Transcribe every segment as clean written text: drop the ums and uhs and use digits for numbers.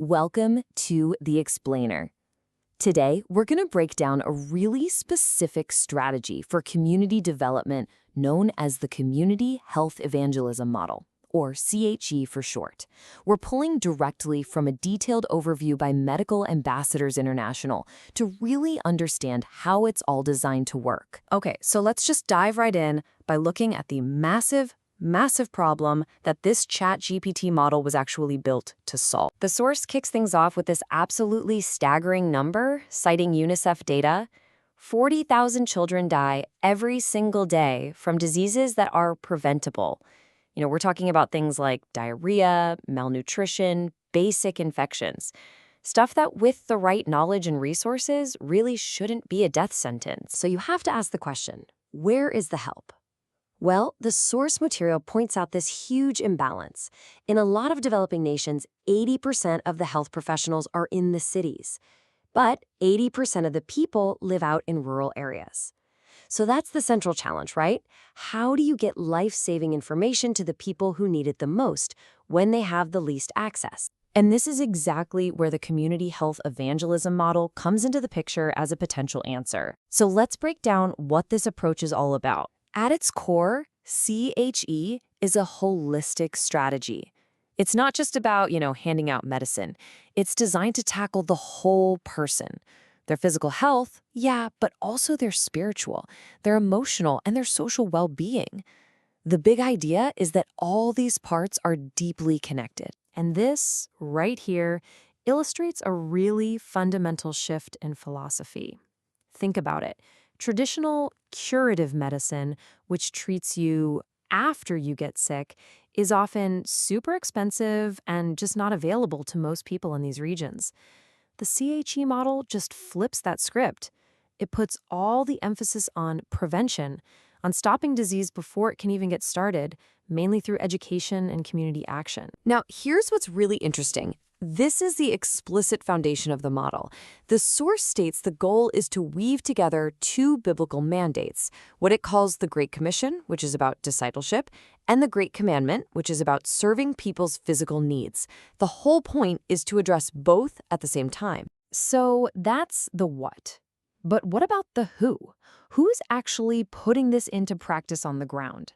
Welcome to The Explainer. Today, we're going to break down a really specific strategy for community development known as the Community Health Evangelism Model, or CHE for short. We're pulling directly from a detailed overview by Medical Ambassadors International to really understand how it's all designed to work. Okay, so let's just dive right in by looking at the massive problem that this ChatGPT model was actually built to solve. The source kicks things off with this absolutely staggering number, citing UNICEF data. 40,000 children die every single day from diseases that are preventable. We're talking about things like diarrhea, malnutrition, basic infections. Stuff that, with the right knowledge and resources, really shouldn't be a death sentence. So you have to ask the question, where is the help? Well, the source material points out this huge imbalance. In a lot of developing nations, 80% of the health professionals are in the cities, but 80% of the people live out in rural areas. So that's the central challenge, right? How do you get life-saving information to the people who need it the most when they have the least access? And this is exactly where the community health evangelism model comes into the picture as a potential answer. So let's break down what this approach is all about. At its core, CHE is a holistic strategy. It's not just about, handing out medicine. It's designed to tackle the whole person. Their physical health, yeah, but also their spiritual, their emotional, and their social well-being. The big idea is that all these parts are deeply connected. And this, right here, illustrates a really fundamental shift in philosophy. Think about it. Traditional curative medicine, which treats you after you get sick, is often super expensive and just not available to most people in these regions. The CHE model just flips that script. It puts all the emphasis on prevention, on stopping disease before it can even get started, mainly through education and community action. Now, here's what's really interesting. This is the explicit foundation of the model. The source states the goal is to weave together two biblical mandates, what it calls the Great Commission, which is about discipleship, and the Great Commandment, which is about serving people's physical needs. The whole point is to address both at the same time. So that's the what. But what about the who? Who's actually putting this into practice on the ground?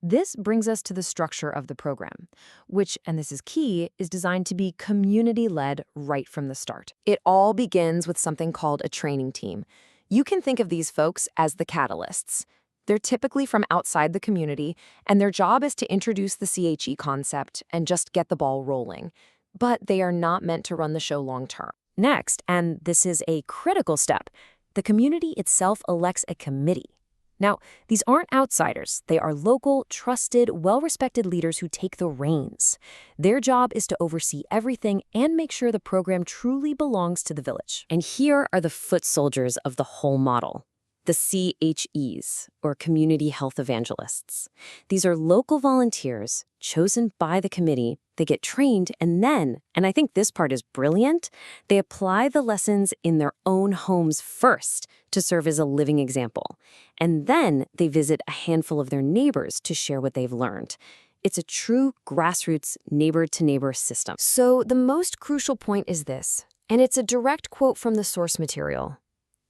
This brings us to the structure of the program, which, and this is key, is designed to be community-led right from the start. It all begins with something called a training team. You can think of these folks as the catalysts. They're typically from outside the community, and their job is to introduce the CHE concept and just get the ball rolling. But they are not meant to run the show long-term. Next, and this is a critical step, the community itself elects a committee. Now, these aren't outsiders. They are local, trusted, well-respected leaders who take the reins. Their job is to oversee everything and make sure the program truly belongs to the village. And here are the foot soldiers of the whole model. The CHEs, or Community Health Evangelists. These are local volunteers chosen by the committee. They get trained and then, and I think this part is brilliant, they apply the lessons in their own homes first to serve as a living example. And then they visit a handful of their neighbors to share what they've learned. It's a true grassroots neighbor-to-neighbor system. So the most crucial point is this, and it's a direct quote from the source material: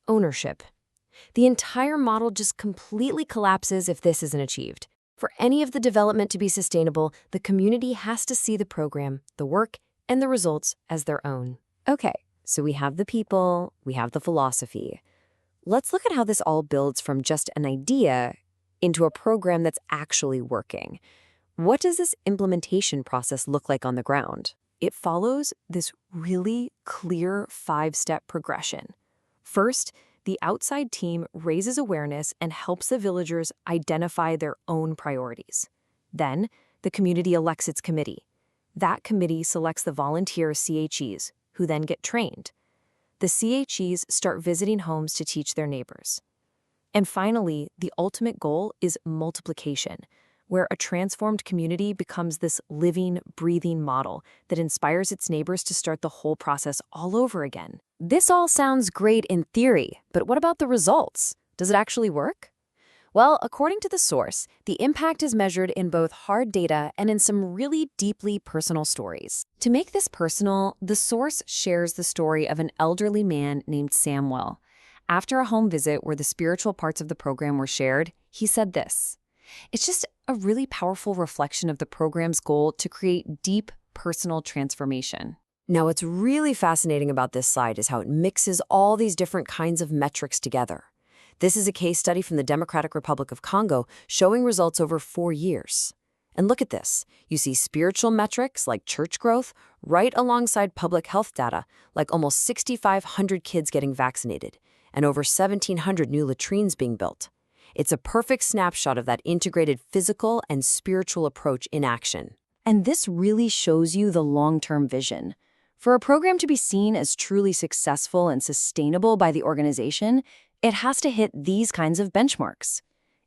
ownership. The entire model just completely collapses if this isn't achieved. For any of the development to be sustainable, the community has to see the program, the work, and the results as their own. Okay, so we have the people, we have the philosophy. Let's look at how this all builds from just an idea into a program that's actually working. What does this implementation process look like on the ground? It follows this really clear 5-step progression. First, the outside team raises awareness and helps the villagers identify their own priorities. Then, the community elects its committee. That committee selects the volunteer CHEs, who then get trained. The CHEs start visiting homes to teach their neighbors. And finally, the ultimate goal is multiplication, where a transformed community becomes this living, breathing model that inspires its neighbors to start the whole process all over again. This all sounds great in theory, but what about the results? Does it actually work? Well, according to the source, the impact is measured in both hard data and in some really deeply personal stories. To make this personal, the source shares the story of an elderly man named Samuel. After a home visit where the spiritual parts of the program were shared, he said this: "It's just a really powerful reflection of the program's goal to create deep personal transformation." Now, what's really fascinating about this slide is how it mixes all these different kinds of metrics together. This is a case study from the Democratic Republic of Congo showing results over 4 years. And look at this. You see spiritual metrics like church growth right alongside public health data, like almost 6,500 kids getting vaccinated and over 1,700 new latrines being built. It's a perfect snapshot of that integrated physical and spiritual approach in action. And this really shows you the long-term vision. For a program to be seen as truly successful and sustainable by the organization, it has to hit these kinds of benchmarks.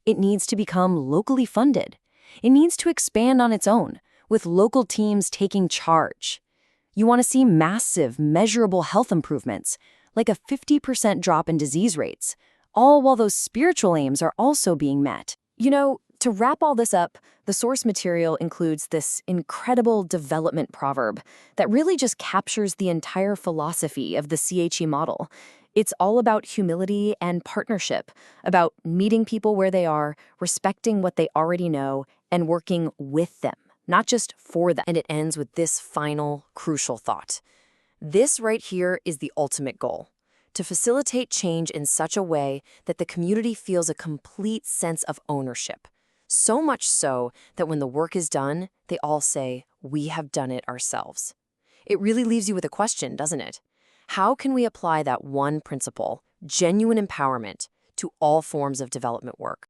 It needs to become locally funded. It needs to expand on its own, with local teams taking charge. You want to see massive, measurable health improvements, like a 50% drop in disease rates, all while those spiritual aims are also being met. To wrap all this up, the source material includes this incredible development proverb that really just captures the entire philosophy of the CHE model. It's all about humility and partnership, about meeting people where they are, respecting what they already know, and working with them, not just for them. And it ends with this final, crucial thought. This right here is the ultimate goal: to facilitate change in such a way that the community feels a complete sense of ownership. So much so that when the work is done, they all say, "We have done it ourselves." It really leaves you with a question, doesn't it? How can we apply that one principle, genuine empowerment, to all forms of development work?